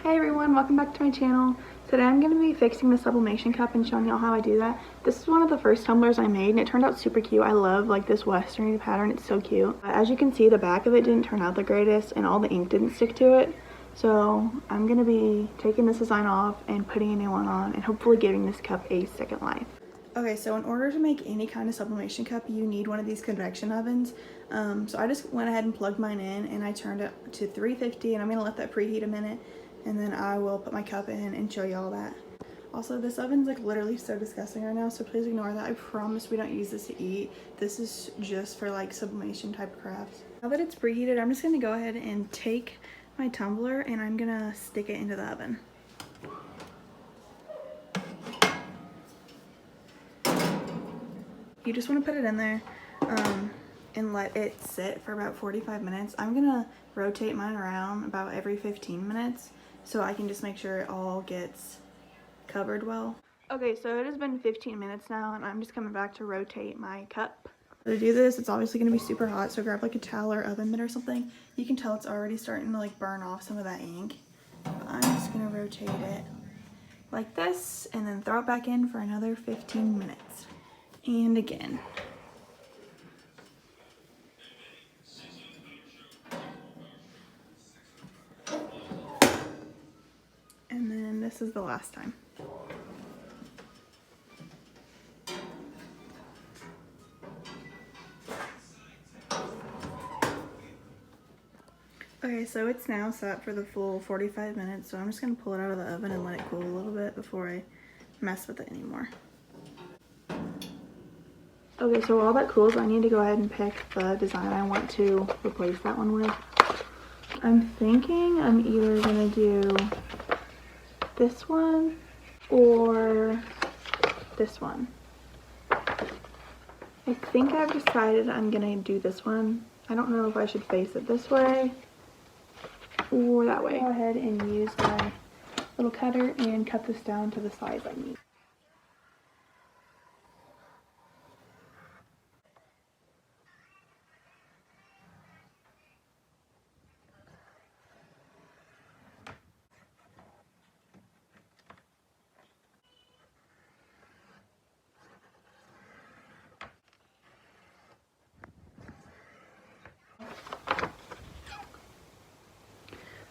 Hey everyone, welcome back to my channel. Today I'm going to be fixing the sublimation cup and showing y'all how I do that. This is one of the first tumblers I made and it turned out super cute. I love like this western pattern, it's so cute. As you can see, the back of it didn't turn out the greatest and all the ink didn't stick to it. So I'm going to be taking this design off and putting a new one on and hopefully giving this cup a second life. Okay, so in order to make any kind of sublimation cup, you need one of these convection ovens. So I just went ahead and plugged mine in and I turned it to 350 and I'm going to let that preheat a minute. And then I will put my cup in and show you all that. Also, this oven's like literally so disgusting right now, so please ignore that. I promise we don't use this to eat. This is just for like sublimation type of crafts. Now that it's preheated, I'm just gonna go ahead and take my tumbler and I'm gonna stick it into the oven. You just want to put it in there and let it sit for about 45 minutes. I'm gonna rotate mine around about every 15 minutes. So I can just make sure it all gets covered well. Okay, so it has been 15 minutes now and I'm just coming back to rotate my cup. To do this, it's obviously going to be super hot, so grab like a towel or oven mitt or something. You can tell it's already starting to like burn off some of that ink. But I'm just going to rotate it like this and then throw it back in for another 15 minutes. And again. And then this is the last time. Okay, so it's now set for the full 45 minutes, so I'm just going to pull it out of the oven and let it cool a little bit before I mess with it anymore. Okay, so while that cools, I need to go ahead and pick the design I want to replace that one with. I'm thinking I'm either going to do this one or this one. I think I've decided I'm going to do this one. I don't know if I should face it this way or that way. Go ahead and use my little cutter and cut this down to the size I need.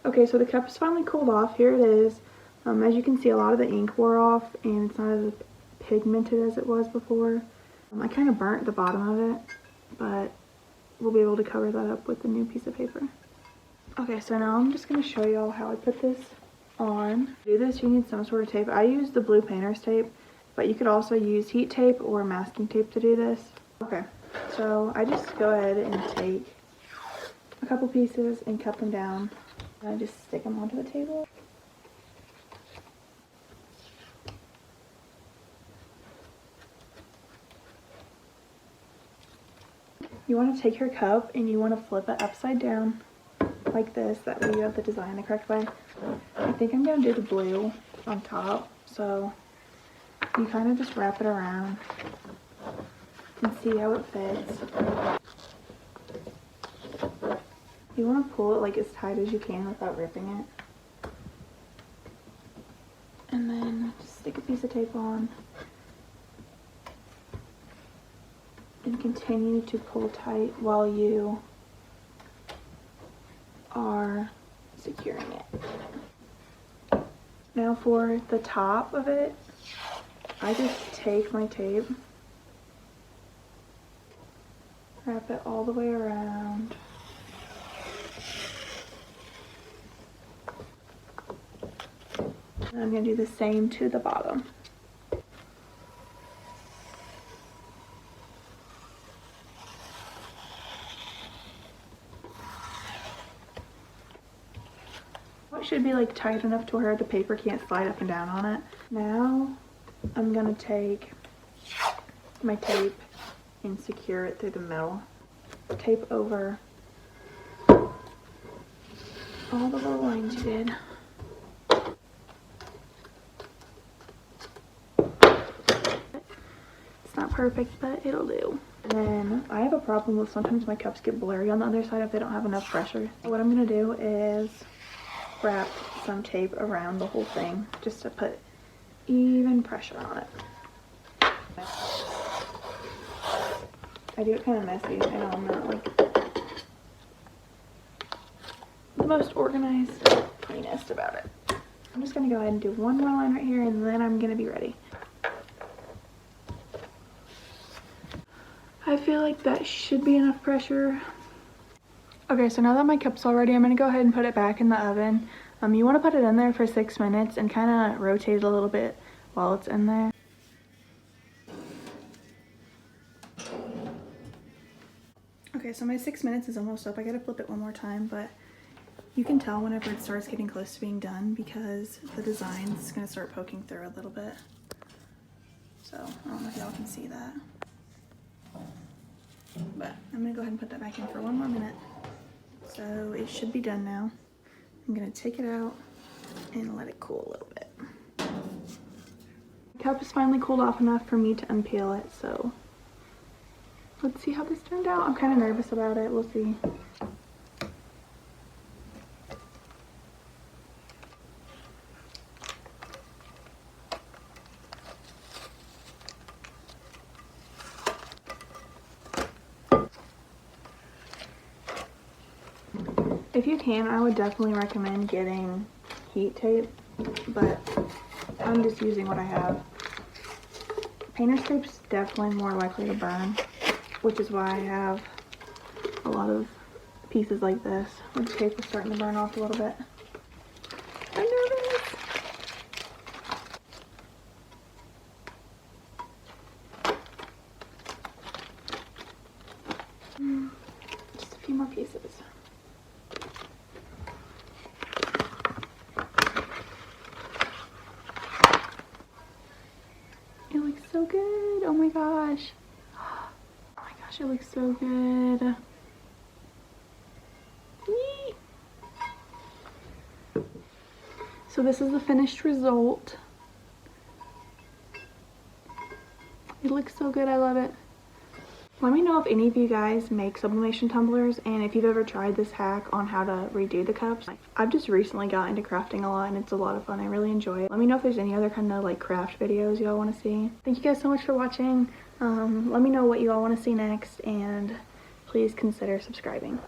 Okay, so the cup is finally cooled off. Here it is. As you can see, a lot of the ink wore off and it's not as pigmented as it was before. I kind of burnt the bottom of it, but we'll be able to cover that up with a new piece of paper. Okay, so now I'm just going to show y'all how I put this on. To do this, you need some sort of tape. I use the blue painter's tape, but you could also use heat tape or masking tape to do this. Okay, so I just go ahead and take a couple pieces and cut them down. I just stick them onto the table. You want to take your cup and you want to flip it upside down like this. That way you have the design the correct way. I think I'm going to do the blue on top. So you kind of just wrap it around and see how it fits. You want to pull it like as tight as you can without ripping it. And then just stick a piece of tape on. And continue to pull tight while you are securing it. Now for the top of it, I just take my tape, wrap it all the way around. And I'm going to do the same to the bottom. It should be like tight enough to where the paper can't slide up and down on it. Now I'm going to take my tape and secure it through the middle. Tape over all the little lines you did. Not perfect, but it'll do. And then I have a problem with sometimes my cups get blurry on the other side if they don't have enough pressure. So what I'm gonna do is wrapped some tape around the whole thing just to put even pressure on it. I do it kind of messy. I know I'm not like the most organized, cleanest about it. I'm just gonna go ahead and do one more line right here, and then I'm gonna be ready. I feel like that should be enough pressure. Okay, so now that my cup's all ready, I'm gonna go ahead and put it back in the oven. You want to put it in there for 6 minutes and kind of rotate it a little bit while it's in there. Okay, so my 6 minutes is almost up. I gotta flip it one more time, but you can tell whenever it starts getting close to being done because the design's gonna start poking through a little bit. So I don't know if y'all can see that. But I'm gonna go ahead and put that back in for one more minute. So it should be done now. I'm gonna take it out and let it cool a little bit. The cup is finally cooled off enough for me to unpeel it, so let's see how this turned out. I'm kind of nervous about it. We'll see. If you can, I would definitely recommend getting heat tape, but I'm just using what I have. Painter's tape's definitely more likely to burn, which is why I have a lot of pieces like this. The tape is starting to burn off a little bit. I'm nervous. Just a few more pieces. It looks so good. Oh my gosh. Oh my gosh, it looks so good. Yee. So this is the finished result. It looks so good. I love it. Let me know if any of you guys make sublimation tumblers and if you've ever tried this hack on how to redo the cups. I've just recently got into crafting a lot and it's a lot of fun. I really enjoy it. Let me know if there's any other kind of like craft videos y'all want to see. Thank you guys so much for watching. Let me know what you all want to see next and please consider subscribing.